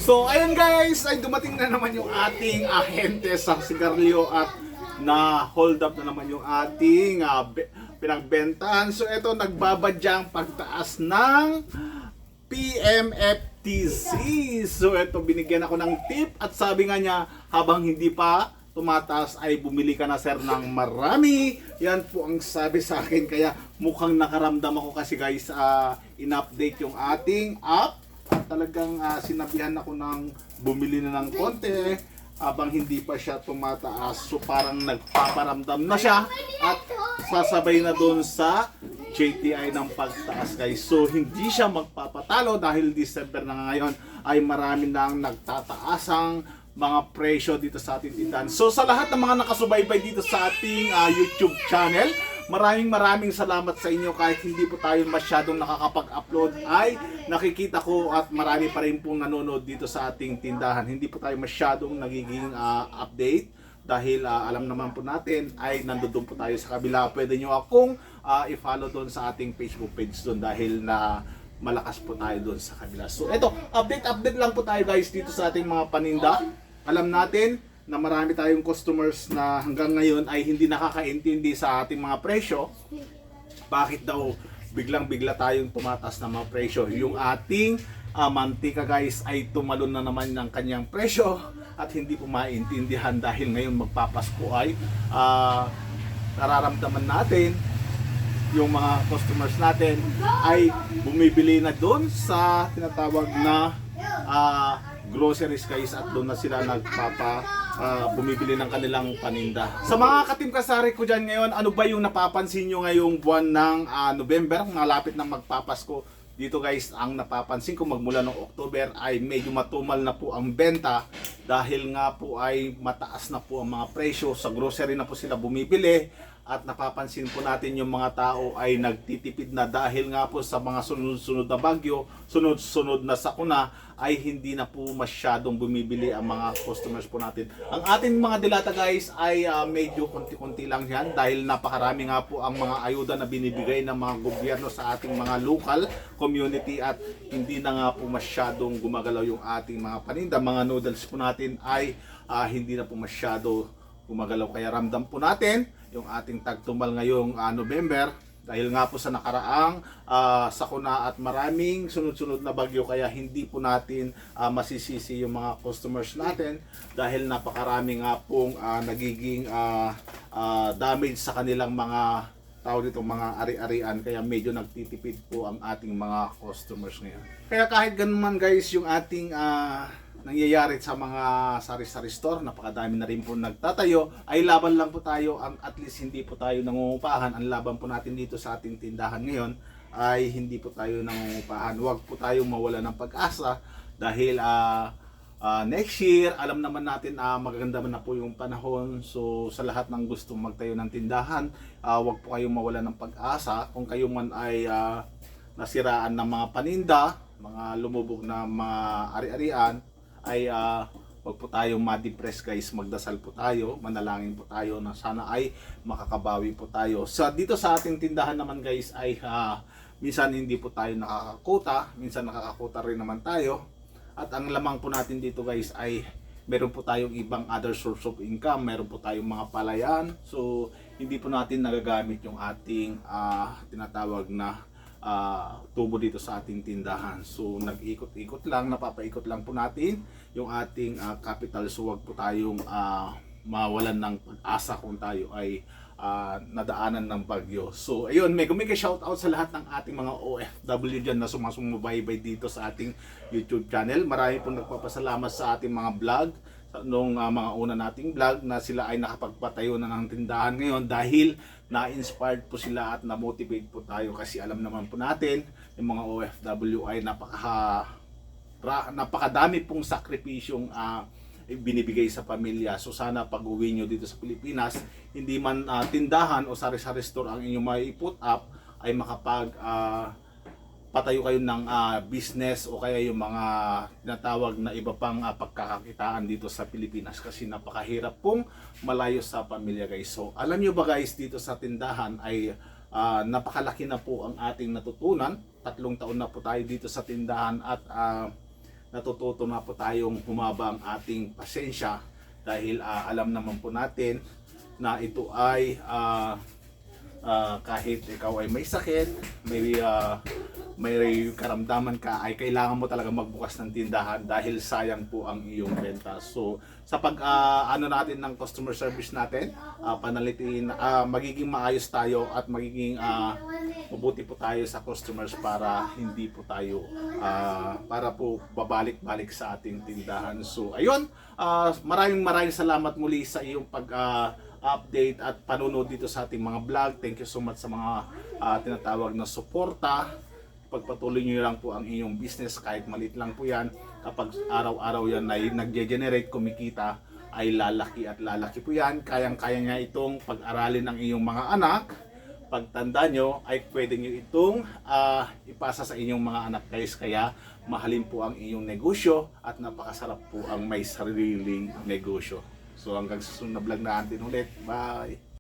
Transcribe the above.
So ayun guys, ay dumating na naman yung ating ahente sa sigarilyo at na hold up na naman yung ating pinagbentahan. So ito nagbabadyang pagtaas ng PMFTC. So ito binigyan ako ng tip at sabi nga niya habang hindi pa tumataas ay bumili ka na sir ng marami. Yan po ang sabi sa akin, kaya mukhang nakaramdam ako kasi guys in-update yung ating app at talagang sinabihan ako ng bumili na ng konti habang hindi pa siya tumataas. So parang nagpaparamdam na siya at sasabay na doon sa JTI ng pagtaas guys. So hindi siya magpapatalo dahil December na ngayon ay marami nang nagtataasang mga presyo dito sa ating tindahan. So sa lahat ng mga nakasubaybay dito sa ating YouTube channel, maraming salamat sa inyo. Kahit hindi po tayo masyadong nakakapag-upload ay nakikita ko at marami pa rin pong nanonood dito sa ating tindahan. Hindi po tayo masyadong nagiging update dahil alam naman po natin ay nandoon po tayo sa kabila. Pwede nyo akong i-follow doon sa ating Facebook page doon dahil na malakas po tayo doon sa kabila. So eto, update lang po tayo guys dito sa ating mga paninda. Alam natin na marami tayong customers na hanggang ngayon ay hindi nakakaintindi sa ating mga presyo. Bakit daw biglang-bigla tayong tumataas ng mga presyo? Yung ating mantika guys ay tumalon na naman ng kanyang presyo at hindi po maintindihan dahil ngayon magpapasko ay nararamdaman natin yung mga customers natin ay bumibili na doon sa tinatawag na groceries guys at doon na sila bumibili ng kanilang paninda. Sa mga katim kasari ko dyan ngayon, ano ba yung napapansin nyo ngayong buwan ng November, malapit na magpapasko? Dito guys, ang napapansin ko magmula ng October ay medyo matumal na po ang benta dahil nga po ay mataas na po ang mga presyo. Sa grocery na po sila bumibili at napapansin po natin yung mga tao ay nagtitipid na dahil nga po sa mga sunod-sunod na bagyo, sunod-sunod na sakuna ay hindi na po masyadong bumibili ang mga customers po natin. Ang ating mga dilata guys ay medyo konti-konti lang yan dahil napakarami nga po ang mga ayuda na binibigay ng mga gobyerno sa ating mga local community at hindi na nga po masyadong gumagalaw yung ating mga paninda. Mga noodles po natin ay hindi na po masyado gumagalaw, kaya ramdam po natin yung ating tagtumal ngayong November dahil nga po sa nakaraang sakuna at maraming sunod-sunod na bagyo, kaya hindi po natin masisisi yung mga customers natin dahil napakarami nga pong nagiging damage sa kanilang mga tao dito, mga ari-arian, kaya medyo nagtitipid po ang ating mga customers ngayon. Kaya kahit ganun man guys yung ating nangyayari sa mga sari-sari store, napakadami na rin po nagtatayo, ay laban lang po tayo, at least hindi po tayo nangungupahan. Ang laban po natin dito sa ating tindahan ngayon ay hindi po tayo nangungupahan. Huwag po tayo mawala ng pag-asa dahil next year, alam naman natin magaganda na po yung panahon. So sa lahat ng gustong magtayo ng tindahan, huwag po kayong mawala ng pag-asa. Kung kayo man ay nasiraan ng mga paninda, mga lumubog na mga ari-arian, ay wag po tayong ma-depress guys, magdasal po tayo, manalangin po tayo na sana ay makakabawi po tayo. Dito sa ating tindahan naman guys ay minsan hindi po tayo nakakakuta, minsan nakakakuta rin naman tayo. At ang lamang po natin dito guys ay meron po tayong ibang other source of income, meron po tayong mga palayan. So hindi po natin nagagamit yung ating tinatawag na tubo dito sa ating tindahan. So nag-ikot-ikot lang, napapaikot lang po natin yung ating capital. So wag po tayong mawalan ng pag-asa kung tayo ay nadaanan ng bagyo. So ayun, mega shoutout sa lahat ng ating mga OFW dyan na sumasubaybay dito sa ating YouTube channel. Marami pong nagpapasalamat sa ating mga vlog nung mga una nating vlog na sila ay nakapagpatayo na ng tindahan ngayon dahil na-inspired po sila at na-motivate po tayo, kasi alam naman po natin yung mga OFW ay napakadami pong sakripisyong binibigay sa pamilya. So sana pag uwi nyo dito sa Pilipinas, hindi man tindahan o sari-sari store ang inyong may put up, ay makapag patayo kayo ng business o kaya yung mga tinatawag na iba pang pagkakakitaan dito sa Pilipinas, kasi napakahirap pong malayo sa pamilya guys. So alam nyo ba guys, dito sa tindahan ay napakalaki na po ang ating natutunan. 3 taon na po tayo dito sa tindahan at natututo na po tayong humaba ang ating pasensya dahil alam naman po natin na ito ay kahit ikaw ay may sakit, may karamdaman ka, ay kailangan mo talaga magbukas ng tindahan dahil sayang po ang iyong benta. So sa pag natin ng customer service natin, panalitiin, magiging maayos tayo at magiging mabuti po tayo sa customers para hindi po tayo para po babalik-balik sa ating tindahan. So ayun, maraming salamat muli sa iyong update at panunod dito sa ating mga vlog. Thank you so much sa mga tinatawag na suporta. Pagpatuloy nyo lang po ang inyong business kahit maliit lang po yan. Kapag araw-araw yan ay nag-generate kumikita, ay lalaki at lalaki po yan. Kayang-kaya nga itong pag-aralin ng iyong mga anak. Pagtanda nyo ay pwede nyo itong ipasa sa inyong mga anak guys. Kaya mahalin po ang inyong negosyo at napakasarap po ang may sariling negosyo. So hanggang sa susunod na vlog natin ulit. Bye!